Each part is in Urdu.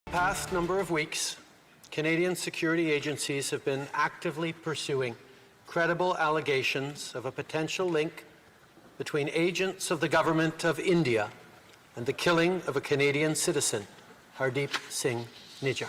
Past number of weeks, Canadian security agencies have been actively pursuing credible allegations of a potential link between agents of the government of India and the killing of a Canadian citizen, Hardeep Singh Nijjar.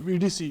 VDC,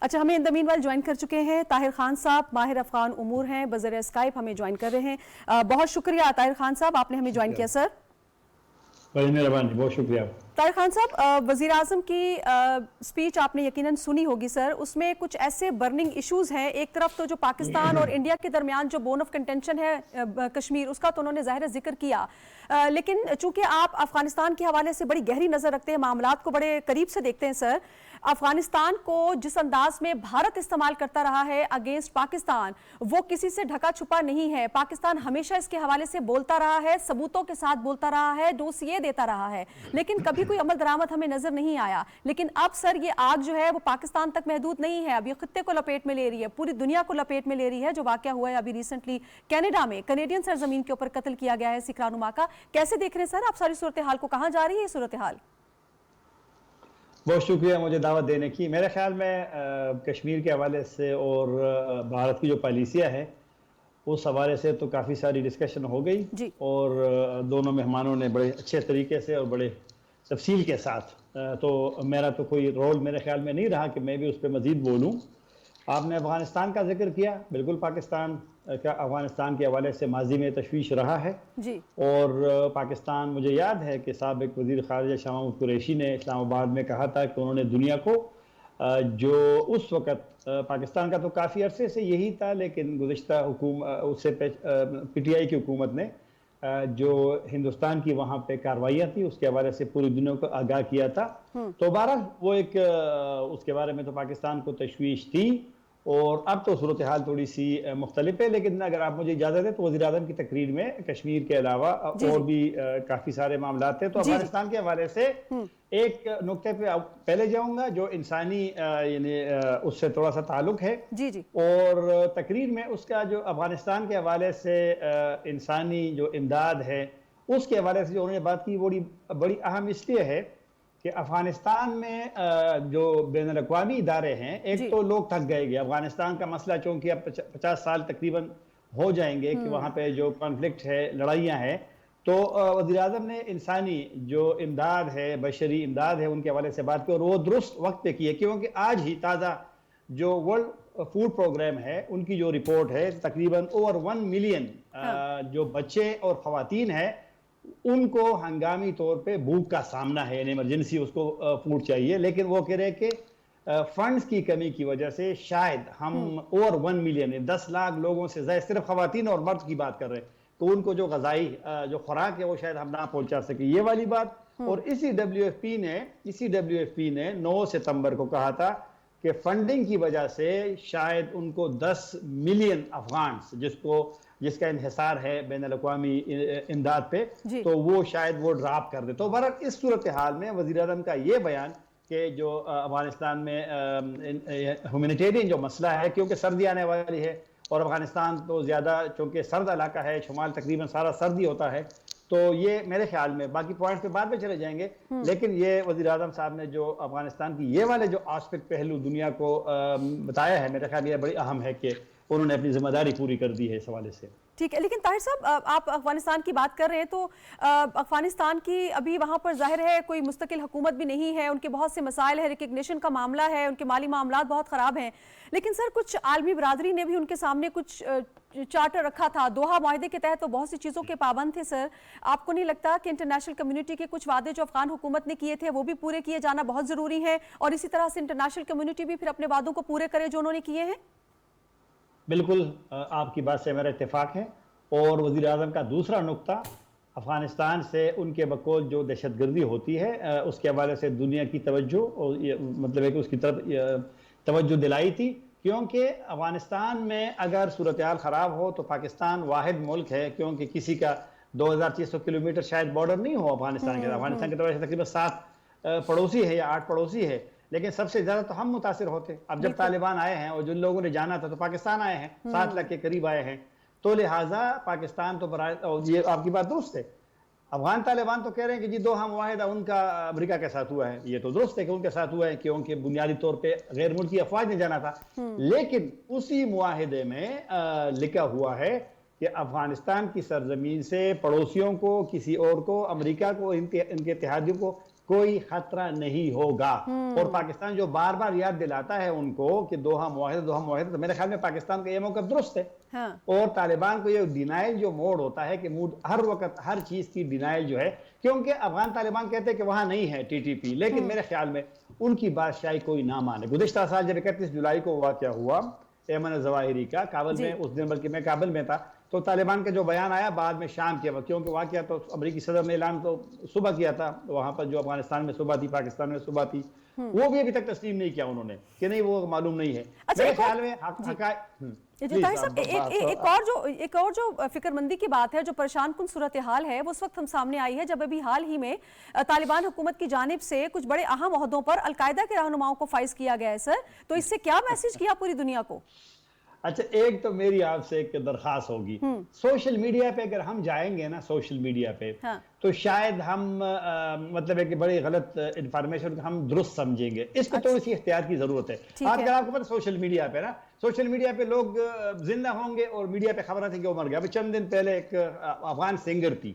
اچھا، ہمیں ان دا مین وائل جوائن کر چکے ہیں طاہر خان صاحب، ماہر افغان امور ہیں، بذریعہ اسکائپ ہمیں جوائن کر رہے ہیں. بہت شکریہ طاہر خان صاحب، آپ نے ہمیں جوائن کیا سر. بڑی مہربانی، بہت شکریہ. طاہر خان صاحب، وزیر اعظم کی سپیچ آپ نے یقیناً سنی ہوگی سر. اس میں کچھ ایسے برننگ ایشوز ہیں. ایک طرف تو جو پاکستان اور انڈیا کے درمیان جو بون آف کنٹینشن ہے کشمیر، اس کا تو انہوں نے ظاہر ذکر کیا، لیکن چونکہ آپ افغانستان کے حوالے سے بڑی گہری نظر رکھتے ہیں، معاملات کو بڑے قریب سے دیکھتے ہیں سر، افغانستان کو جس انداز میں بھارت استعمال کرتا رہا ہے اگینسٹ پاکستان، وہ کسی سے ڈھکا چھپا نہیں ہے. پاکستان ہمیشہ اس کے حوالے سے بولتا رہا ہے، ثبوتوں کے ساتھ بولتا رہا ہے، ڈوسیے دیتا رہا ہے، لیکن کبھی کوئی عمل درآمد ہمیں نظر نہیں آیا. لیکن اب سر یہ آگ جو ہے وہ پاکستان تک محدود نہیں ہے، اب یہ خطے کو لپیٹ میں لے رہی ہے، پوری دنیا کو لپیٹ میں لے رہی ہے. جو واقعہ ہوا ہے ابھی ریسنٹلی کینیڈا میں، کینیڈین سرزمین کے اوپر قتل کیا گیا ہے سکرانما کا، کیسے دیکھ رہے ہیں سر آپ ساری صورتحال کو؟ کہاں جا رہی ہے یہ صورتحال؟ بہت شکریہ مجھے دعوت دینے کی. میرے خیال میں کشمیر کے حوالے سے اور بھارت کی جو پالیسیاں ہیں اس حوالے سے تو کافی ساری ڈسکشن ہو گئی جی. اور دونوں مہمانوں نے بڑے اچھے طریقے سے اور بڑے تفصیل کے ساتھ، تو میرا تو کوئی رول میرے خیال میں نہیں رہا کہ میں بھی اس پہ مزید بولوں. آپ نے افغانستان کا ذکر کیا، بالکل پاکستان کا افغانستان کے حوالے سے ماضی میں تشویش رہا ہے جی. اور پاکستان، مجھے یاد ہے کہ سابق وزیر خارجہ شاہ محمود قریشی نے اسلام آباد میں کہا تھا کہ انہوں نے دنیا کو، جو اس وقت پاکستان کا تو کافی عرصے سے یہی تھا، لیکن گزشتہ اس سے پی ٹی آئی کی حکومت نے جو ہندوستان کی وہاں پہ کارروائیاں تھی اس کے حوالے سے پوری دنیا کو آگاہ کیا تھا. تو بہرحال وہ ایک اس کے بارے میں تو پاکستان کو تشویش تھی، اور اب تو صورتحال تھوڑی سی مختلف ہے. لیکن اگر آپ مجھے اجازت دیں تو وزیر اعظم کی تقریر میں کشمیر کے علاوہ اور بھی کافی سارے معاملات ہیں. تو افغانستان کے حوالے سے ایک نقطے پہ پہلے جاؤں گا جو انسانی یعنی اس سے تھوڑا سا تعلق ہے، اور تقریر میں اس کا جو افغانستان کے حوالے سے انسانی جو امداد ہے اس کے حوالے سے جو انہوں نے بات کی بڑی اہم اس لیے ہے کہ افغانستان میں جو بین الاقوامی ادارے ہیں، ایک تو لوگ تھک گئے گے. افغانستان کا مسئلہ چونکہ اب 50 سال تقریباً ہو جائیں گے کہ وہاں پہ جو کانفلکٹ ہے، لڑائیاں ہیں، تو وزیر اعظم نے انسانی جو امداد ہے، بشری امداد ہے، ان کے حوالے سے بات کی، اور وہ درست وقت پہ کی ہے. کیونکہ آج ہی تازہ جو ورلڈ فوڈ پروگرام ہے ان کی جو رپورٹ ہے، تقریباً اوور 1 ملین جو بچے اور خواتین ہیں ان کو ہنگامی طور پہ بھوک کا سامنا ہے، یعنی ایمرجنسی اس کو فوڈ چاہیے. لیکن وہ کہہ رہے کہ فنڈز کی کمی کی وجہ سے شاید ہم اوور 1 ملین 10 لاکھ لوگوں سے زائد، صرف خواتین اور مرد کی بات کر رہے ہیں، تو ان کو جو غذائی جو خوراک ہے وہ شاید ہم نہ پہنچا سکیں، یہ والی بات. اور اسی ڈبلیو ایف پی نے 9 ستمبر کو کہا تھا کہ فنڈنگ کی وجہ سے شاید ان کو 10 ملین افغانز جس کا انحصار ہے بین الاقوامی امداد پہ، تو وہ شاید وہ ڈراپ کر دے. تو بہرحال اس صورتحال میں وزیر اعظم کا یہ بیان کہ جو افغانستان میں ہیومینیٹیرین جو مسئلہ ہے، کیونکہ سردی آنے والی ہے اور افغانستان تو زیادہ چونکہ سرد علاقہ ہے، شمال تقریباً سارا سردی ہوتا ہے، تو یہ میرے خیال میں باقی پوائنٹس پہ بعد میں چلے جائیں گے، لیکن یہ وزیر اعظم صاحب نے جو افغانستان کی یہ والے جو آسپیکٹ پہلو دنیا کو بتایا ہے، میرے خیال یہ بڑی اہم ہے کہ انہوں نے اپنی ذمہ داری پوری کر دی ہے اس حوالے سے. ٹھیک ہے، لیکن طاہر صاحب آپ افغانستان کی بات کر رہے ہیں تو افغانستان کی ابھی وہاں پر ظاہر ہے کوئی مستقل حکومت بھی نہیں ہے، ان کے بہت سے مسائل ہیں، ریکگنیشن کا معاملہ ہے، ان کے مالی معاملات بہت خراب ہیں. لیکن سر کچھ عالمی برادری نے بھی ان کے سامنے کچھ چارٹر رکھا تھا، دوحہ معاہدے کے تحت وہ بہت سی چیزوں کے پابند تھے. سر آپ کو نہیں لگتا کہ انٹرنیشنل کمیونٹی کے کچھ وعدے جو افغان حکومت نے کیے تھے وہ بھی پورے کیے جانا بہت ضروری ہے، اور اسی طرح سے انٹرنیشنل کمیونٹی بھی پھر اپنے وعدوں کو پورے کرے جو انہوں نے کیے ہیں؟ بالکل آپ کی بات سے میرا اتفاق ہے. اور وزیر اعظم کا دوسرا نقطہ، افغانستان سے ان کے بقول جو دہشت گردی ہوتی ہے اس کے حوالے سے دنیا کی توجہ، اور مطلب ہے کہ اس کی طرف توجہ دلائی تھی، کیونکہ افغانستان میں اگر صورتحال خراب ہو تو پاکستان واحد ملک ہے، کیونکہ کسی کا 2600 کلومیٹر شاید بارڈر نہیں ہو افغانستان کے. افغانستان کی طرف سے تقریباً 7 پڑوسی ہے یا 8 پڑوسی ہے، لیکن سب سے زیادہ تو ہم متاثر ہوتے. اب جب طالبان آئے ہیں اور جن لوگوں نے جانا تھا تو پاکستان آئے ہیں، 7 لاکھ کے قریب آئے ہیں، تو لہٰذا پاکستان تو یہ آپ کی بات درست ہے. افغان طالبان تو کہہ رہے ہیں کہ جی دوحہ معاہدہ ان کا امریکہ کے ساتھ ہوا ہے، یہ تو درست ہے کہ ان کے ساتھ ہوا ہے کیونکہ بنیادی طور پہ غیر ملکی افواج نے جانا تھا. لیکن اسی معاہدے میں لکھا ہوا ہے کہ افغانستان کی سرزمین سے پڑوسیوں کو، کسی اور کو، امریکہ کو، ان کے اتحادیوں کو کوئی خطرہ نہیں ہوگا. اور پاکستان جو بار بار یاد دلاتا ہے ان کو کہ دوحہ معاہدہ, تو میرے خیال میں پاکستان کا یہ موقف درست ہے. اور طالبان کو یہ ڈینائل جو موڈ ہوتا ہے کہ موڈ ہر وقت ہر چیز کی ڈینائل جو ہے, کیونکہ افغان طالبان کہتے ہیں کہ وہاں نہیں ہے ٹی ٹی پی, لیکن میرے خیال میں ان کی بادشاہی کوئی نہ مانے. گزشتہ سال جب 31 جولائی کو واقعہ ہوا ایمن ظواہری کا کابل میں, اس دن بلکہ میں کابل میں تھا, تو طالبان کا جو بیان آیا بعد میں شام کے وقت, کیونکہ واقعہ تو امریکی صدر نے اعلان تو صبح کیا تھا, وہاں پر جو افغانستان میں صبح تھی, پاکستان میں صبح تھی, وہ بھی ابھی تک تسلیم نہیں کیا انہوں نے کہ نہیں وہ معلوم نہیں ہے. میرے خیال میں طاہر صاحب ایک اور جو فکر مندی کی بات ہے, جو پریشان کن صورتحال ہے, وہ اس وقت ہم سامنے آئی ہے جب ابھی حال ہی میں طالبان حکومت کی جانب سے کچھ بڑے اہم عہدوں پر القاعدہ کے رہنماؤں کو فائز کیا گیا ہے سر, تو اس سے کیا میسج کیا پوری دنیا کو؟ اچھا, ایک تو میری آپ سے ایک درخواست ہوگی, سوشل میڈیا پہ اگر ہم جائیں گے نا سوشل میڈیا پہ, تو شاید ہم مطلب ہے کہ بڑی غلط انفارمیشن ہم درست سمجھیں گے. اس کو تھوڑی سی احتیاط کی ضرورت ہے. آج کل آپ کو پتہ سوشل میڈیا پہ نا, سوشل میڈیا پہ لوگ زندہ ہوں گے اور میڈیا پہ خبریں تھیں کہ وہ مر گیا. ابھی چند دن پہلے ایک افغان سنگر تھی,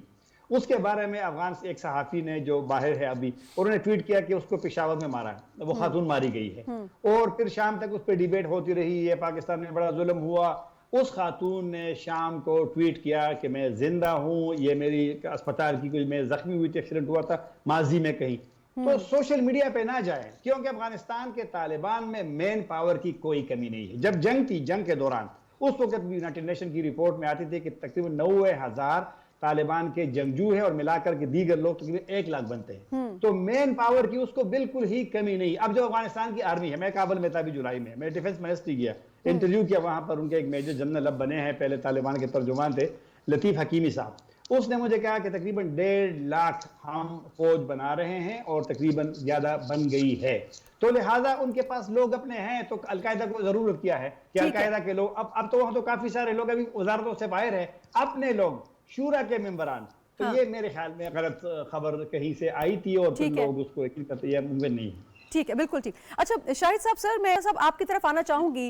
اس کے بارے میں افغان ایک صحافی نے جو باہر ہے ابھی, انہوں نے ٹویٹ کیا کہ اس کو پشاور میں مارا ہے, وہ خاتون ماری گئی ہے, اور پھر شام تک اس پہ ڈیبیٹ ہوتی رہی, یہ پاکستان میں بڑا ظلم ہوا. اس خاتون نے شام کو ٹویٹ کیا کہ میں زندہ ہوں, یہ میری اسپتال کی کوئی, میں زخمی ہوئی تھی, ایکسیڈنٹ ہوا تھا ماضی میں کہیں. تو سوشل میڈیا پہ نہ جائیں, کیونکہ افغانستان کے طالبان میں مین پاور کی کوئی کمی نہیں ہے. جب جنگ تھی, جنگ کے دوران اس وقت بھی یونائٹڈ نیشن کی رپورٹ میں آتی تھی کہ تقریباً 90,000 طالبان کے جنگجو ہیں, اور ملا کر کے دیگر لوگ تقریباً 1 لاکھ بنتے ہیں. تو مین پاور کی اس کو بالکل ہی کمی نہیں. اب جو افغانستان کی آرمی ہے, میں کابل میں تھا ابھی جولائی میں, میں ڈیفنس منسٹری گیا, انٹرویو کیا وہاں پر, ان کے ایک میجر جنرل اب بنے ہیں, پہلے طالبان کے ترجمان تھے, لطیف حکیمی صاحب. اس نے مجھے کہا کہ تقریباً 1.5 لاکھ ہم فوج بنا رہے ہیں, اور تقریباً زیادہ بن گئی ہے. تو لہٰذا ان کے پاس لوگ اپنے ہیں, تو القاعدہ کو ضرورت کیا ہے کہ القاعدہ کے لوگ, اب تو وہاں تو کافی سارے لوگ ابھی وزارتوں سے باہر ہیں, اپنے لوگ شورا کے ممبران. تو یہ میرے خیال میں غلط خبر کہیں سے آئی تھی, اور پھر لوگ اس کو یقین کرتے, یہ ممکن نہیں ہے. ٹھیک ہے, بالکل ٹھیک. اچھا شاہد صاحب, سر میں آپ کی طرف آنا چاہوں گی.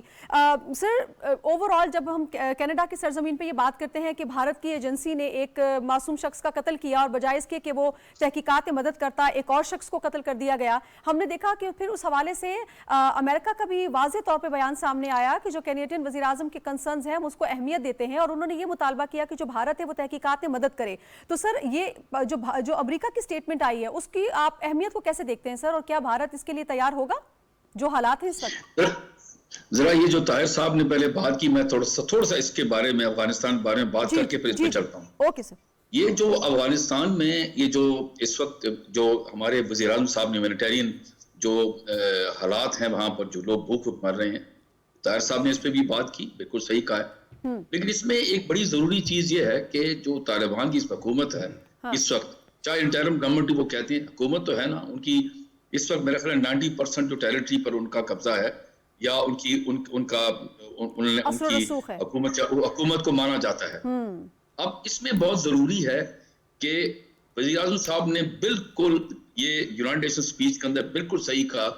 سر اوور آل جب ہم کینیڈا کی سرزمین پہ یہ بات کرتے ہیں کہ بھارت کی ایجنسی نے ایک معصوم شخص کا قتل کیا, اور بجائے اس کے کہ وہ تحقیقات میں مدد کرتا, ایک اور شخص کو قتل کر دیا گیا, ہم نے دیکھا کہ پھر اس حوالے سے امریکہ کا بھی واضح طور پہ بیان سامنے آیا کہ جو کینیڈین وزیر اعظم کے کنسرنز ہیں ہم اس کو اہمیت دیتے ہیں, اور انہوں نے یہ مطالبہ کیا کہ جو بھارت ہے وہ تحقیقات میں مدد کرے. تو سر یہ جو امریکہ کی سٹیٹمنٹ آئی ہے, اس کی آپ اہمیت کو کیسے دیکھتے ہیں سر, اور کیا بھارت اس کے لیے تیار ہوگا جو حالات ہیں اس وقت؟ ذرا یہ جو طاہر صاحب نے پہلے بات کی, میں تھوڑا سا اس کے بارے میں, افغانستان کے بارے میں بات کر کے پھر اس پہ چلتا ہوں. Okay sir. یہ جو افغانستان میں یہ جو اس وقت جو ہمارے وزیر اعظم صاحب نے ہیومینیٹیرین جو حالات ہیں وہاں پر, جو لوگ بھوک مر رہے ہیں, طاہر صاحب نے اس پہ بھی بات کی, بالکل صحیح کہا ہے. لیکن اس میں ایک بڑی ضروری چیز یہ ہے کہ جو طالبان کی اس حکومت ہے اس وقت, چاہے انٹرم گورنمنٹ وہ کہتے ہیں, حکومت تو ہے نا ان کی, اس وقت میرے خیال 90% جو ٹیریٹری پر ان کا قبضہ ہے, یا ان کی حکومت کو مانا جاتا ہے. اب اس میں بہت ضروری ہے کہ وزیر اعظم صاحب نے بالکل یہ یونائٹڈ نیشن سپیچ کے اندر بالکل صحیح کہا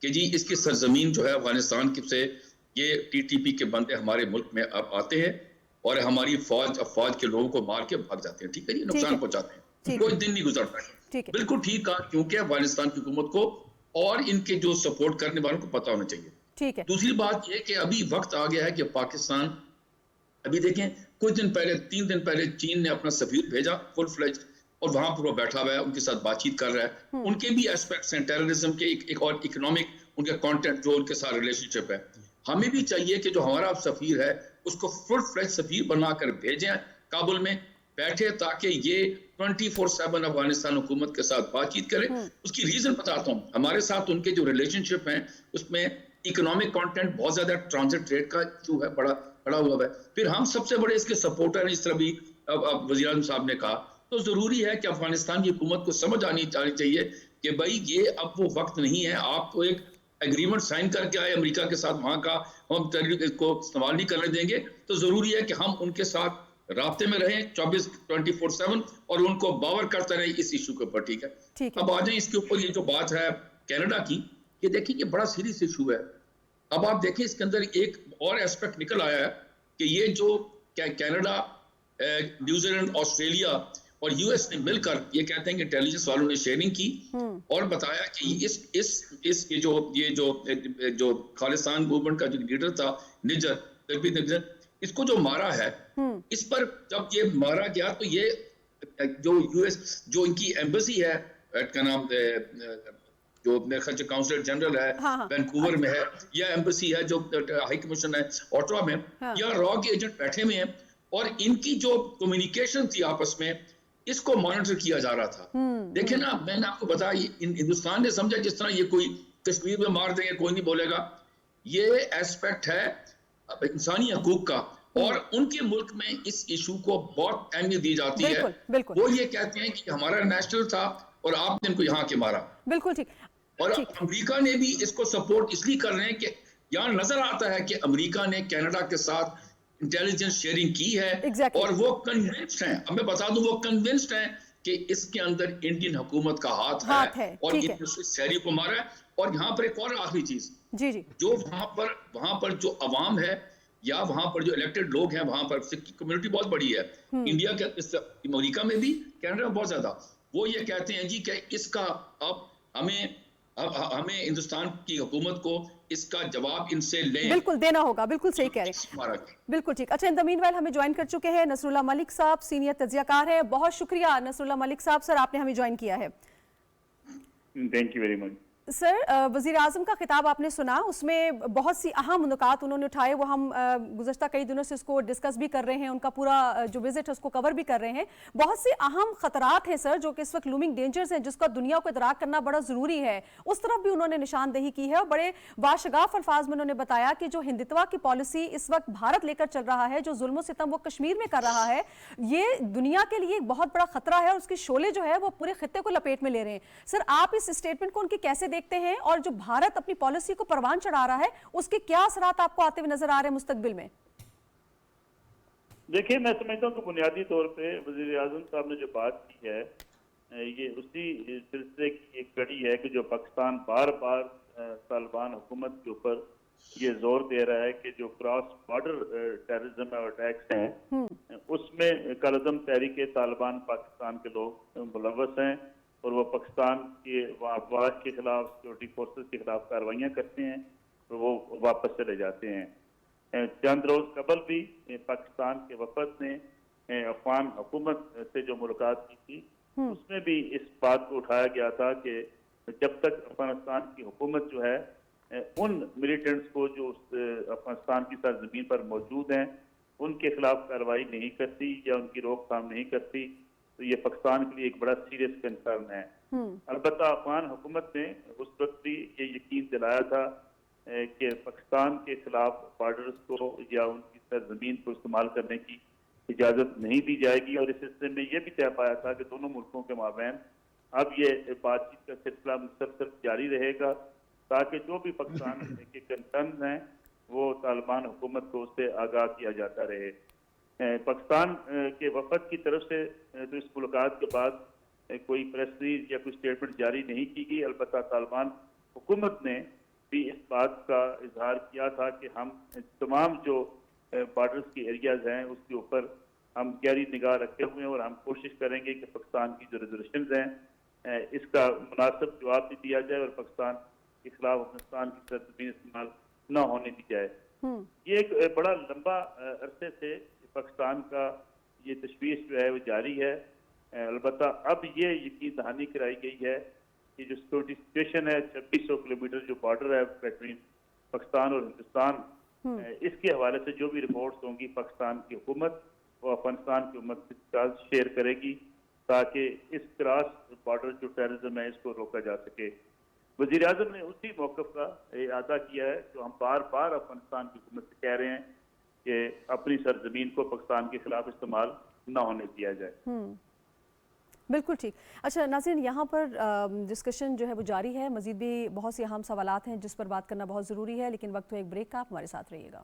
کہ جی اس کی سرزمین جو ہے افغانستان سے, یہ ٹی ٹی پی کے بندے ہمارے ملک میں آتے ہیں اور ہماری فوج کے لوگوں کو مار کے بھاگ جاتے ہیں. ٹھیک ہے, یہ نقصان پہنچاتے ہیں, کوئی دن نہیں گزرتا ہے. بالکل ٹھیک کہا, کیونکہ افغانستان کی حکومت کو اور ان کے جو سپورٹ کرنے والوں کو پتہ ہونا چاہیے. ٹھیک ہے. دوسری بات یہ کہ ابھی وقت آ گیا ہے کہ پاکستان, ابھی دیکھیں کچھ دن پہلے, 3 دن پہلے چین نے اپنا سفیر بھیجا فل فلیج, اور وہاں پر وہ بیٹھا ہوا ہے, ان کے ساتھ بات چیت کر رہا ہے. ان کے بھی ایسپیکٹس ہیں ٹیررزم کے, ایک اور اکنامک ان کا کانٹیکٹ جو ان کے ساتھ ریلیشن شپ ہے. ہمیں بھی چاہیے کہ جو ہمارا سفیر ہے اس کو فل فلیج سفیر بنا کر بھیجیں کابل میں بیٹھے, تاکہ یہ 24/7 افغانستان حکومت کے ساتھ بات چیت کرے. اس کی ریزن بتاتا ہوں, ہمارے ساتھ ان کے جو ریلیشن شپ ہیں اس میں اکنامک کانٹینٹ بہت زیادہ, ٹرانزٹ ریٹ کا جو ہے بڑا ہوا ہے. پھر ہم سب سے بڑے اس کے سپورٹر ہیں, اس طرح بھی وزیر اعظم صاحب نے کہا. تو ضروری ہے کہ افغانستان کی حکومت کو سمجھ آنی چاہیے کہ بھائی یہ اب وہ وقت نہیں ہے, آپ کو ایک ایگریمنٹ سائن کر کے آئے امریکہ کے ساتھ, وہاں کا ہم کو استعمال نہیں کرنے دیں گے. تو ضروری ہے کہ ہم ان کے ساتھ رابطے میں رہیں 24/7 اور ان کو باور کرتے رہیں اس ایشو کے اوپر. ٹھیک ہے, اب آ جائیں اس کے اوپر. یہ جو بات ہے کینیڈا کی, یہ دیکھیں یہ بڑا سیریس ایشو ہے. اب آپ دیکھیں اس کے اندر ایک اور ایسپیکٹ نکل آیا ہے کہ یہ جو کینیڈا, نیوزی لینڈ, آسٹریلیا اور US نے مل کر یہ کہتے ہیں کہ انٹیلیجنس والوں نے شیئرنگ کی اور بتایا کہ جو خالصتان موومنٹ کا جو لیڈر تھا نجر، اس کو جو مارا ہے، اس پر جب یہ مارا گیا تو یہ جو US جو ان کی ایمبیسی ہے کا نام جو کاؤنسلر جنرل ہے وینکوور میں ہے، یا ایمبیسی ہے جو ہائی کمیشن ہے اوٹوا میں، یا را کے ایجنٹ بیٹھے ہوئے ہیں اور ان کی جو کمیونیکیشن تھی آپس میں اس کو مانیٹر کیا جا رہا تھا. دیکھیں نا، میں نے آپ کو بتایا ہندوستان نے سمجھا جس طرح یہ کوئی کشمیر میں مار دیں گے کوئی نہیں بولے گا. یہ ایسپیکٹ ہے انسانی حقوق کا اور ان کے ملک میں اس ایشو کو بہت اہمیت دی جاتی ہے. وہ یہ کہتے ہیں کہ ہمارا نیشنل تھا اور آپ نے ان کو یہاں کے مارا. بالکل ٹھیک. اور امریکہ نے بھی اس کو سپورٹ اس لیے کر رہے ہیں کہ یہاں نظر آتا ہے کہ امریکہ نے کینیڈا کے ساتھ انٹیلیجنس شیئرنگ کی ہے اور وہ کنونسڈ ہیں. اب میں بتا دوں وہ کنونسڈ ہیں کہ اس کے اندر انڈین حکومت کا ہاتھ ہے اور شہری کو مارا ہے. اور یہاں پر ایک اور آخری چیز، جو وہاں پر جو عوام ہے یا وہاں پر جو الیکٹڈ لوگ ہیں، وہاں پر سکھ کی کمیونٹی بہت بڑی ہے انڈیا کے، امریکہ میں بھی کینیڈا میں بہت زیادہ. وہ یہ کہتے ہیں جی کہ اس کا اب ہمیں ہندوستان کی حکومت کو اس کا جواب ان سے لیں، بالکل دینا ہوگا. بالکل صحیح کہہ رہے ہیں، بالکل ٹھیک. اچھا، ان دا مین وائل ہمیں جوائن کر چکے ہیں نصر اللہ ملک صاحب، سینئر تجزیہ کار ہیں. بہت شکریہ نصر اللہ ملک صاحب، سر آپ نے ہمیں جوائن کیا ہے. Thank you very much. Sir, وزیر اعظم کا خطاب آپ نے سنا، اس میں بہت سی اہم نکات انہوں نے اٹھائے. وہ ہم گزشتہ کئی دنوں سے اس کو ڈسکس بھی کر رہے ہیں، ان کا پورا جو وزٹ ہے اس کو کور بھی کر رہے ہیں. بہت سے اہم خطرات ہیں سر جو کہ اس وقت لومنگ ڈینجرز ہیں، جس کا دنیا کو ادراک کرنا بڑا ضروری ہے. اس طرف بھی انہوں نے نشاندہی کی ہے اور بڑے باشگاف الفاظ میں انہوں نے بتایا کہ جو ہندتوا کی پالیسی اس وقت بھارت لے کر چل رہا ہے، جو ظلم و ستم وہ کشمیر میں کر رہا ہے، یہ دنیا کے لیے ایک بہت بڑا خطرہ ہے اور اس کی شعلے جو ہے وہ پورے خطے کو لپیٹ میں لے رہے ہیں. سر، آپ اس اسٹیٹمنٹ کو ان کی کیسے دیکھتے ہیں اور جو بھارت اپنی پالیسی کو پروان چڑھا رہا ہے اس کے کیا اثرات آپ کو آتے ہوئے نظر آ رہے ہیں مستقبل میں؟ دیکھیں، میں سمجھتا ہوں کہ بنیادی طور پہ وزیر اعظم صاحب نے جو بات کی ہے یہ اسی سلسلے کی ایک کڑی ہے کہ جو پاکستان بار بار طالبان حکومت کے اوپر یہ زور دے رہا ہے کہ جو کراس بارڈر ٹیررزم اور اٹیکس ہیں اس میں کالعدم تحریک طالبان پاکستان کے لوگ ملوث ہیں اور وہ پاکستان کے افواج کے خلاف، سیکورٹی فورسز کے خلاف کارروائیاں کرتے ہیں اور وہ واپس چلے جاتے ہیں. چند روز قبل بھی پاکستان کے وفد نے افغان حکومت سے جو ملاقات کی تھی اس میں بھی اس بات کو اٹھایا گیا تھا کہ جب تک افغانستان کی حکومت جو ہے ان ملیٹنٹس کو جو افغانستان کی سرزمین پر موجود ہیں ان کے خلاف کارروائی نہیں کرتی یا ان کی روک تھام نہیں کرتی تو یہ پاکستان کے لیے ایک بڑا سیریس کنسرن ہے. البتہ افغان حکومت نے اس وقت بھی یہ یقین دلایا تھا کہ پاکستان کے خلاف بارڈرز کو یا ان کی سرزمین کو استعمال کرنے کی اجازت نہیں دی جائے گی اور اس سلسلے میں یہ بھی طے پایا تھا کہ دونوں ملکوں کے مابین اب یہ بات چیت کا سلسلہ مسلسل جاری رہے گا تاکہ جو بھی پاکستان کے کنسرن ہیں وہ طالبان حکومت کو اس سے آگاہ کیا جاتا رہے. پاکستان کے وفد کی طرف سے تو اس ملاقات کے بعد کوئی پریس ریلیز یا کوئی اسٹیٹمنٹ جاری نہیں کی گئی. البتہ طالبان حکومت نے بھی اس بات کا اظہار کیا تھا کہ ہم تمام جو بارڈرز کی ایریاز ہیں اس کے اوپر ہم گہری نگاہ رکھے ہوئے ہیں اور ہم کوشش کریں گے کہ پاکستان کی جو ریزولوشنز ہیں اس کا مناسب جواب بھی دیا جائے اور پاکستان کے خلاف افغانستان کی سرزمین استعمال نہ ہونے دی جائے. یہ ایک بڑا لمبا عرصے سے پاکستان کا یہ تشویش جو ہے وہ جاری ہے. البتہ اب یہ یقین دہانی کرائی گئی ہے کہ جو سیکورٹی سچویشن ہے 2600 کلومیٹر جو بارڈر ہے بٹوین پاکستان اور ہندوستان، اس کے حوالے سے جو بھی رپورٹس ہوں گی پاکستان کی حکومت وہ افغانستان کی حکومت کے ساتھ شیئر کرے گی تاکہ اس کراس بارڈر جو ٹیررزم ہے اس کو روکا جا سکے. وزیر اعظم نے اسی موقف کا اعادہ کیا ہے جو ہم بار بار افغانستان کی حکومت سے کہہ رہے ہیں کہ اپنی سرزمین کو پاکستان کے خلاف استعمال نہ ہونے دیا جائے. بالکل ٹھیک. اچھا ناظرین، یہاں پر ڈسکشن جو ہے وہ جاری ہے، مزید بھی بہت سی اہم سوالات ہیں جس پر بات کرنا بہت ضروری ہے، لیکن وقت ہو ایک بریک کا، آپ ہمارے ساتھ رہیے گا.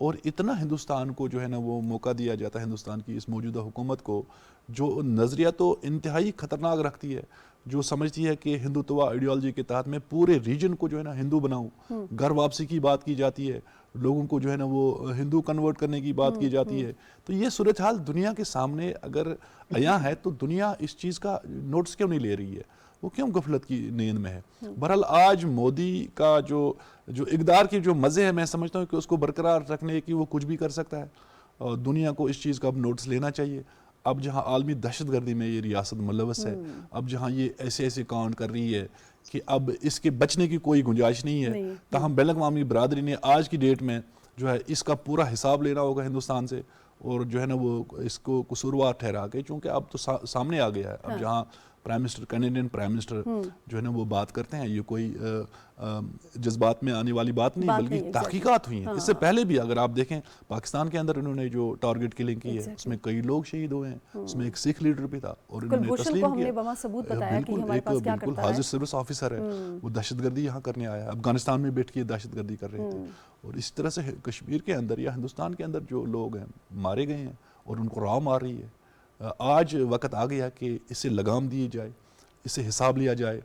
اور اتنا ہندوستان کو جو ہے نا وہ موقع دیا جاتا ہے ہندوستان کی اس موجودہ حکومت کو, جو نظریہ تو انتہائی خطرناک رکھتی ہے, جو سمجھتی ہے کہ ہندوتوا آئیڈیالوجی کے تحت میں پورے ریجن کو جو ہے نا ہندو بناؤں, گھر واپسی کی بات کی جاتی ہے, لوگوں کو جو ہے نا وہ ہندو کنورٹ کرنے کی بات کی جاتی ہے. تو یہ صورتحال دنیا کے سامنے اگر عیاں ہے تو دنیا اس چیز کا نوٹس کیوں نہیں لے رہی ہے, وہ کیوں غفلت کی نیند میں ہے؟ بہرحال آج مودی کا جو اقدار کی جو مزے ہے, میں سمجھتا ہوں کہ اس کو برقرار رکھنے کی وہ کچھ بھی کر سکتا ہے, اور دنیا کو اس چیز کا اب نوٹس لینا چاہیے. اب جہاں عالمی دہشت گردی میں یہ ریاست ملوث ہے, اب جہاں یہ ایسے کاؤنٹ کر رہی ہے کہ اب اس کے بچنے کی کوئی گنجائش نہیں ہے, تاہم بین الاقوامی برادری نے آج کی ڈیٹ میں جو ہے اس کا پورا حساب لینا ہوگا ہندوستان سے, اور جو ہے نا وہ اس کو قصوروار ٹھہرا کے, چونکہ اب تو سامنے آ گیا ہے. اب جہاں prime minister, Canadian prime minister جو ہے نا وہ بات کرتے ہیں, یہ کوئی جذبات میں آنے والی بات نہیں بلکہ تحقیقات ہوئی ہیں. اس سے پہلے بھی اگر آپ دیکھیں پاکستان کے اندر انہوں نے جو ٹارگٹ کلنگ کی ہے اس میں کئی لوگ شہید ہوئے ہیں, اس میں ایک سکھ لیڈر بھی تھا اور انہوں نے تسلیم کیا. بالکل ایک حاضر سروس آفیسر ہے, وہ دہشت گردی یہاں کرنے آیا ہے, افغانستان میں بیٹھ کے دہشت گردی کر رہے تھے. اور اس طرح سے کشمیر کے اندر یا ہندوستان کے اندر جو لوگ ہیں مارے گئے ہیں اور ان کو راہ مار رہی ہے. آج وقت آ گیا کہ اسے لگام دی جائے, اسے حساب لیا جائے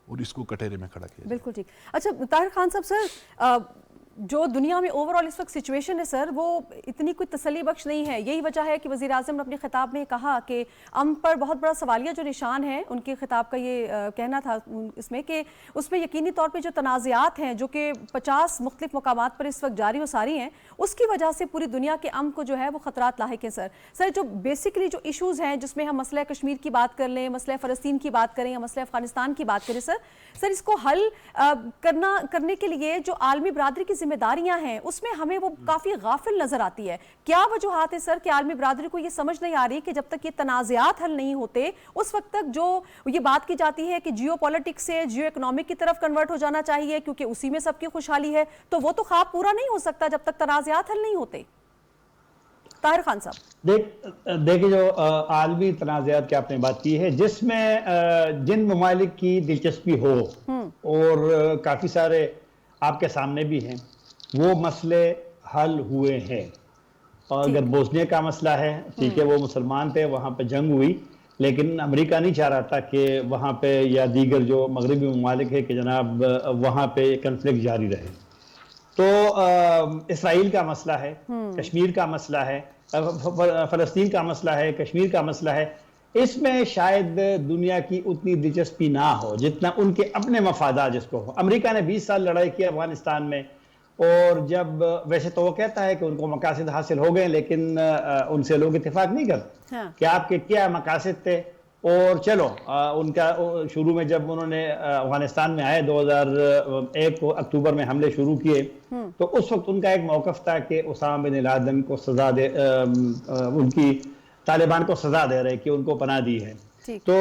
اور اس کو کٹہرے میں کھڑا کیا جائے. بالکل ٹھیک. اچھا طاہر خان صاحب, سر جو دنیا میں اوور آل اس وقت سچویشن ہے سر, وہ اتنی کوئی تسلی بخش نہیں ہے. یہی وجہ ہے کہ وزیر اعظم نے اپنے خطاب میں کہا کہ امن پر بہت بڑا سوالیہ جو نشان ہے, ان کے خطاب کا یہ کہنا تھا اس میں کہ اس میں یقینی طور پہ جو تنازعات ہیں جو کہ 50 مختلف مقامات پر اس وقت جاری و ساری ہیں, اس کی وجہ سے پوری دنیا کے امن کو جو ہے وہ خطرات لاحق ہیں. سر جو بیسیکلی جو ایشوز ہیں, جس میں ہم مسئلہ کشمیر کی بات کر لیں, مسئلہ فلسطین کی بات کریں یا مسئلہ افغانستان کی بات کریں, سر اس کو حل کرنے کے لیے جو عالمی برادری کی ذمہ داریاں ہیں اس میں ہمیں وہ کافی غافل نظر آتی ہے. کیا وجوہات ہے سر کہ عالمی برادری کو یہ سمجھ نہیں آ رہی کہ جب تک یہ تنازعات حل نہیں ہوتے اس وقت تک جو یہ بات کی جاتی ہے کہ جیو پولیٹکس سے جیو اکنامک کی طرف کنورٹ ہو جانا چاہیے کیونکہ اسی میں سب کی خوشحالی ہے, تو وہ تو خواب پورا نہیں ہو سکتا جب تک تنازعات حل نہیں ہوتے. طاہر خان صاحب دیکھیں, جو عالمی تنازعات کی آپ نے بات کی ہے, جس میں جن ممالک کی دلچسپی ہو اور کافی سارے آپ کے سامنے بھی ہیں, وہ مسئلے حل ہوئے ہیں. اور اگر بوسنیا کا مسئلہ ہے, ٹھیک ہے, وہ مسلمان تھے, وہاں پہ جنگ ہوئی, لیکن امریکہ نہیں چاہ رہا تھا کہ وہاں پہ یا دیگر جو مغربی ممالک ہے کہ جناب وہاں پہ کنفلکٹ جاری رہے. تو اسرائیل کا مسئلہ ہے, کشمیر کا مسئلہ ہے, فلسطین کا مسئلہ ہے, کشمیر کا مسئلہ ہے, اس میں شاید دنیا کی اتنی دلچسپی نہ ہو جتنا ان کے اپنے مفادات جس کو ہو. امریکہ نے 20 سال لڑائی کی افغانستان میں, اور جب ویسے تو وہ کہتا ہے کہ ان کو مقاصد حاصل ہو گئے, لیکن ان سے لوگ اتفاق نہیں کرتے کہ آپ کے کیا مقاصد تھے. اور چلو ان کا شروع میں جب انہوں نے افغانستان میں آئے 2001 کو اکتوبر میں حملے شروع کیے, تو اس وقت ان کا ایک موقف تھا کہ اسامہ بن لادن کو سزا دے, ان کی طالبان کو سزا دے رہے کہ ان کو پناہ دی ہے. تو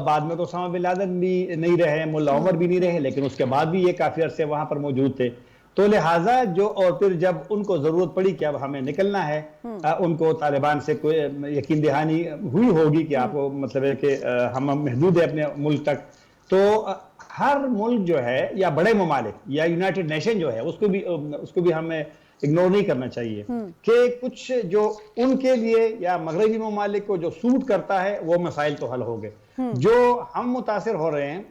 بعد میں تو اسامہ بن لادن بھی نہیں رہے, ملا عمر بھی نہیں رہے, لیکن اس کے بعد بھی یہ کافی عرصے وہاں پر موجود تھے. تو لہٰذا اور پھر جب ان کو ضرورت پڑی کہ اب ہمیں نکلنا ہے, ان کو طالبان سے کوئی یقین دہانی ہوئی ہوگی کہ آپ کو مطلب ہے کہ ہم محدود ہیں اپنے ملک تک. تو ہر ملک جو ہے یا بڑے ممالک یا یونائٹڈ نیشن جو ہے اس کو بھی ہمیں اگنور نہیں کرنا چاہیے کہ کچھ جو ان کے لیے یا مغربی ممالک کو جو سوٹ کرتا ہے وہ مسائل تو حل ہو گئے. جو ہم متاثر ہو رہے ہیں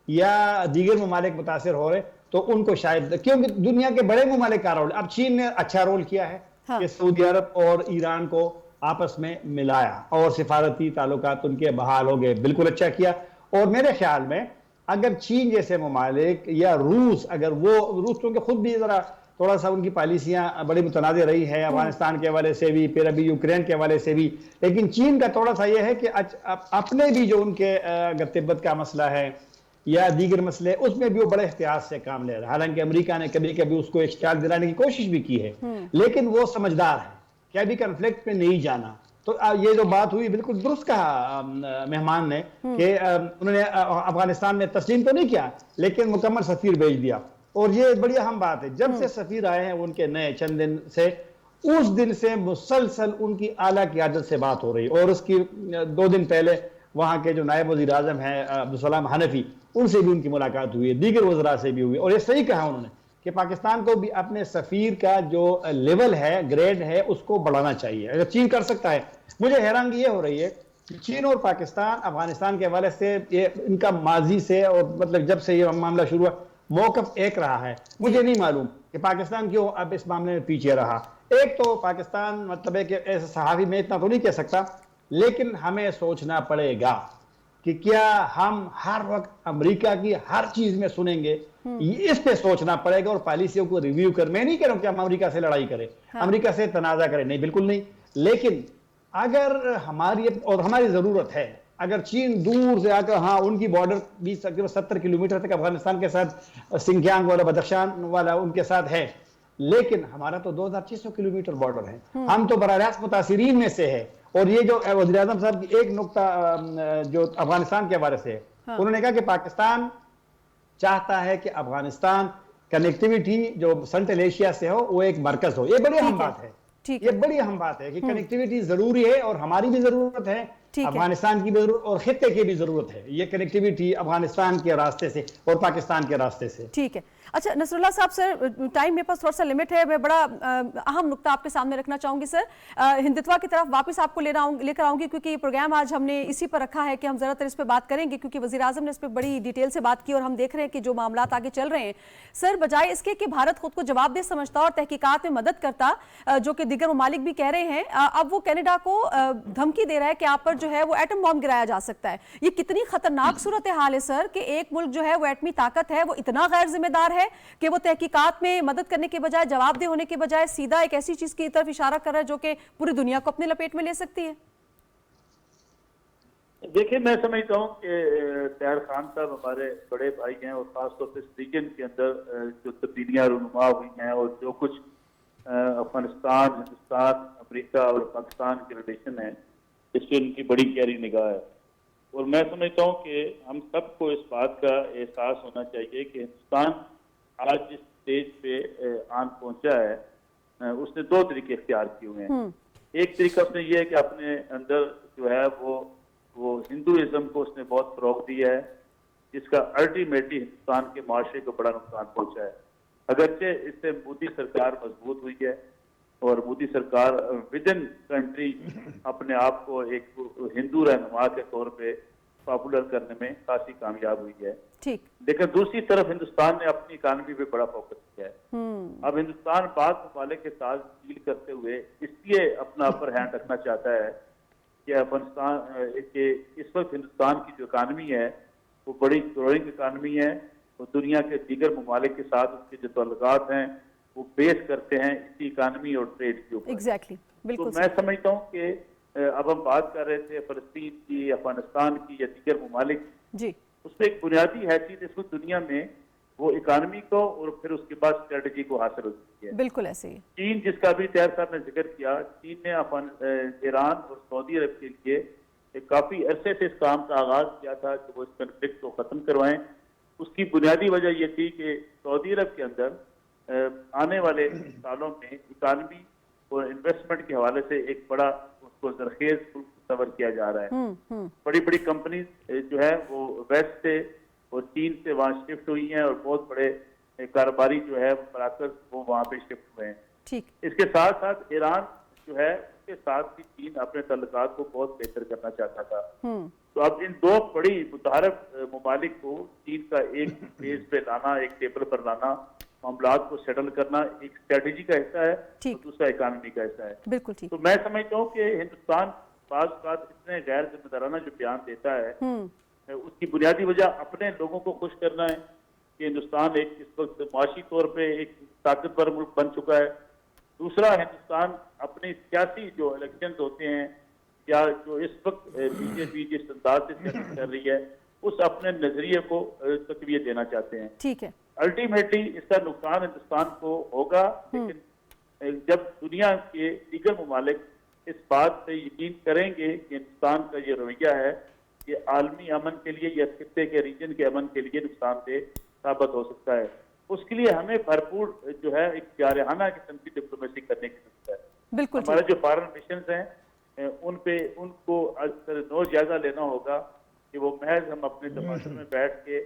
یا دیگر ممالک متاثر ہو رہے ہیں, تو ان کو شاید, کیونکہ دنیا کے بڑے ممالک کا رول, اب چین نے اچھا رول کیا ہے کہ سعودی عرب اور ایران کو آپس میں ملایا اور سفارتی تعلقات ان کے بحال ہو گئے, بالکل اچھا کیا. اور میرے خیال میں اگر چین جیسے ممالک یا روس, اگر وہ روس کیونکہ خود بھی ذرا تھوڑا سا ان کی پالیسیاں بڑی متنازع رہی ہے, افغانستان کے حوالے سے بھی, پھر ابھی یوکرین کے حوالے سے بھی, لیکن چین کا تھوڑا سا یہ ہے کہ اپنے بھی جو ان کے اگر تبت کا مسئلہ ہے یا دیگر مسئلے, اس میں بھی وہ بڑے احتیاط سے کام لے رہا ہے. حالانکہ امریکہ نے کبھی کبھی اس کو اشتعال دلانے کی کوشش بھی کی ہے, لیکن وہ سمجھدار ہے کہ ابھی کنفلکٹ میں نہیں جانا. تو یہ جو بات ہوئی بالکل درست کہا مہمان نے کہ انہوں نے افغانستان میں تسلیم تو نہیں کیا, لیکن مکمل سفیر بھیج دیا. اور یہ بڑی اہم بات ہے, جب سے سفیر آئے ہیں ان کے نئے چند دن سے, اس دن سے مسلسل ان کی اعلیٰ قیادت سے بات ہو رہی. اور اس کی 2 دن پہلے وہاں کے جو نائب وزیر اعظم ہیں عبدالسلام حنفی, ان سے بھی ان کی ملاقات ہوئی ہے, دیگر وزراء سے بھی ہوئی. اور یہ صحیح کہا انہوں نے کہ پاکستان کو بھی اپنے سفیر کا جو لیول ہے، گریڈ ہے، اس کو بڑھانا چاہیے. اگر چین کر سکتا ہے. مجھے حیرانگی یہ ہو رہی ہے کہ چین اور پاکستان افغانستان کے حوالے سے ان کا ماضی سے اور مطلب جب سے یہ معاملہ شروع ہوا موقف ایک رہا ہے. مجھے نہیں معلوم کہ پاکستان کیوں اب اس معاملے میں پیچھے رہا. ایک تو پاکستان مطلب ہے کہ ایسے صحافی میں اتنا تو نہیں کہہ سکتا، لیکن ہمیں سوچنا پڑے گا کہ کیا ہم ہر وقت امریکہ کی ہر چیز میں سنیں گے. اس پہ سوچنا پڑے گا اور پالیسیوں کو ریویو کر. میں نہیں کہہ رہا ہوں کہ ہم امریکہ سے لڑائی کریں، امریکہ سے تنازع کریں، نہیں، بالکل نہیں. لیکن اگر ہماری ضرورت ہے، اگر چین دور سے آ کر ان کی بارڈر 20-70 کلومیٹر تک افغانستان کے ساتھ سنکیانگ والا، بدخشان والا ان کے ساتھ ہے، لیکن ہمارا تو 2600 کلومیٹر بارڈر ہے. ہم تو براہ راست متاثرین میں سے ہے. اور یہ جو وزیر اعظم صاحب کی ایک نقطہ جو افغانستان کے حوالے سے ہے، انہوں نے کہا کہ پاکستان چاہتا ہے کہ افغانستان کنیکٹیویٹی جو سنٹرل ایشیا سے ہو وہ ایک مرکز ہو. یہ بڑی اہم بات ہے. یہ بڑی اہم بات ہے کہ کنیکٹیویٹی ضروری ہے، اور ہماری بھی ضرورت ہے، افغانستان کی بھی ضرورت اور خطے کی بھی ضرورت ہے. یہ کنیکٹیویٹی افغانستان کے راستے سے اور پاکستان کے راستے سے. ٹھیک ہے. اچھا نصر اللہ صاحب، سر ٹائم میرے پاس تھوڑا سا لمٹ ہے. میں بڑا اہم نقطہ آپ کے سامنے رکھنا چاہوں گی سر. ہندتوا کی طرف واپس آپ کو لے کر آؤں گی، کیونکہ یہ پروگرام آج ہم نے اسی پر رکھا ہے کہ ہم زیادہ تر اس پہ بات کریں گے، کیونکہ وزیر اعظم نے اس پہ بڑی ڈیٹیل سے بات کی اور ہم دیکھ رہے ہیں کہ جو معاملات آگے چل رہے ہیں. سر بجائے اس کے کہ بھارت خود کو جواب دہ سمجھتا اور تحقیقات میں مدد کرتا، جو کہ دیگر ممالک بھی کہہ رہے ہیں، اب وہ کینیڈا کو دھمکی دے رہا ہے کہ آپ پر جو ہے وہ ایٹم بم گرایا جا سکتا ہے. یہ کتنی خطرناک صورتحال ہے سر کہ ایک ملک جو ہے وہ ایٹمی طاقت ہے، وہ اتنا غیر ذمہ دار ہے کہ وہ تحقیقات میں مدد کرنے کے بجائے، جواب دہ ہونے کے بجائے سیدھا ایک ایسی چیز کی طرف اشارہ کر رہا ہے جو کہ پوری دنیا کو اپنے لپیٹ میں لے سکتی ہے. دیکھیں، میں سمجھتا ہوں کہ طاہر خان صاحب ہمارے بڑے بھائی ہیں، اور خاص طور پہ اس ریجن کے اندر جو تبدیلیاں رونما ہوئی ہیں اور جو کچھ افغانستان، ہندوستان، امریکہ اور پاکستان کے ریلیشن ہیں، اس پہ ان کی بڑی گہری نگاہ ہے. اور میں سمجھتا ہوں کہ ہم سب کو اس بات کا احساس ہونا چاہیے کہ ہندوستان آج جس اسٹیج پہ آن پہنچا ہے، اس نے دو طریقے اختیار کیے ہوئے ہیں. ایک طریقہ اس نے یہ ہے کہ اپنے اندر جو ہے وہ ہندوازم کو اس نے بہت فروغ دیا ہے، جس کا الٹیمیٹلی ہندوستان کے معاشرے کو بڑا نقصان پہنچا ہے. اگرچہ اس سے مودی سرکار مضبوط ہوئی ہے، اور مودی سرکار ود ان کنٹری اپنے آپ کو ایک ہندو رہنما کے طور پہ پاپولر کرنے میں خاصی کامیاب ہوئی ہے. لیکن دوسری طرف ہندوستان نے اپنی اکانومی پہ بڑا فوکس کیا ہے. اب ہندوستان بعض ممالک کے ساتھ ڈیل کرتے ہوئے اس لیے اپنا اپر ہینڈ رکھنا چاہتا ہے کہ افغانستان کہ اس وقت ہندوستان کی جو اکانومی ہے وہ بڑی گروئنگ اکانومی ہے، اور دنیا کے دیگر ممالک کے ساتھ اس کے جو تعلقات ہیں وہ بیس کرتے ہیں اسی اکانومی اور ٹریڈ کے اوپر. تو میں سمجھتا ہوں کہ اب ہم بات کر رہے تھے فلسطین کی، افغانستان کی یا دیگر ممالک کی، اس میں ایک بنیادی حیثیت اس وقت دنیا میں وہ اکانومی کو اور پھر اس کے بعد اسٹریٹجی کو حاصل ہوتی ہے. بالکل ایسے ہی. چین، جس کا بھی طاہر صاحب نے ذکر کیا، چین نے ایران اور سعودی عرب کے لیے ایک کافی عرصے سے اس کام کا آغاز کیا تھا کہ وہ اس کنفلکٹ کو ختم کروائیں. اس کی بنیادی وجہ یہ تھی کہ سعودی عرب کے اندر آنے والے سالوں میں اکانومی اور انویسٹمنٹ کے حوالے سے ایک بڑا اس کو زرخیز تصور کیا جا رہا ہے. بڑی بڑی کمپنیز جو ہے وہ ویسٹ سے اور چین سے وہاں شفٹ ہوئی ہیں، اور بہت بڑے کاروباری جو ہے مراکز وہ وہاں پہ شفٹ ہوئے ہیں. اس کے ساتھ ساتھ ایران جو ہے اس کے ساتھ بھی چین اپنے تعلقات کو بہت بہتر کرنا چاہتا تھا. تو اب ان دو بڑی متحرک ممالک کو چین کا ایک بیس پہ لانا، ایک ٹیبل پر لانا، معاملات کو سیٹل کرنا ایک اسٹریٹجی کا حصہ ہے اور دوسرا اکانومی کا حصہ ہے. تو میں سمجھتا ہوں کہ ہندوستان بعض اوقات اتنے غیر ذمہ دارانہ جو بیان دیتا ہے، اس کی بنیادی وجہ اپنے لوگوں کو خوش کرنا ہے کہ ہندوستان ایک اس وقت معاشی طور پہ ایک طاقتور ملک بن چکا ہے. دوسرا، ہندوستان اپنی سیاسی جو الیکشنز ہوتے ہیں یا جو اس وقت بی جے پی جس انداز سے سیاست کر رہی ہے، اس اپنے نظریے کو تقویت دینا چاہتے ہیں. ٹھیک ہے. الٹیمیٹلی اس کا نقصان ہندوستان کو ہوگا، لیکن جب دنیا کے دیگر ممالک اس بات سے یقین کریں گے کہ ہندوستان کا یہ رویہ ہے یہ عالمی امن کے لیے یا خطے کے ریجن کے امن کے لیے نقصان دہ ثابت ہو سکتا ہے، اس کے لیے ہمیں بھرپور جو ہے ایک جارحانہ قسم کی ڈپلومیسی کرنے کی ضرورت ہے. بالکل. ہمارے جو فارن مشنز ہیں ان کو نو جائزہ لینا ہوگا کہ وہ محض ہم اپنے تماشے میں بیٹھ کے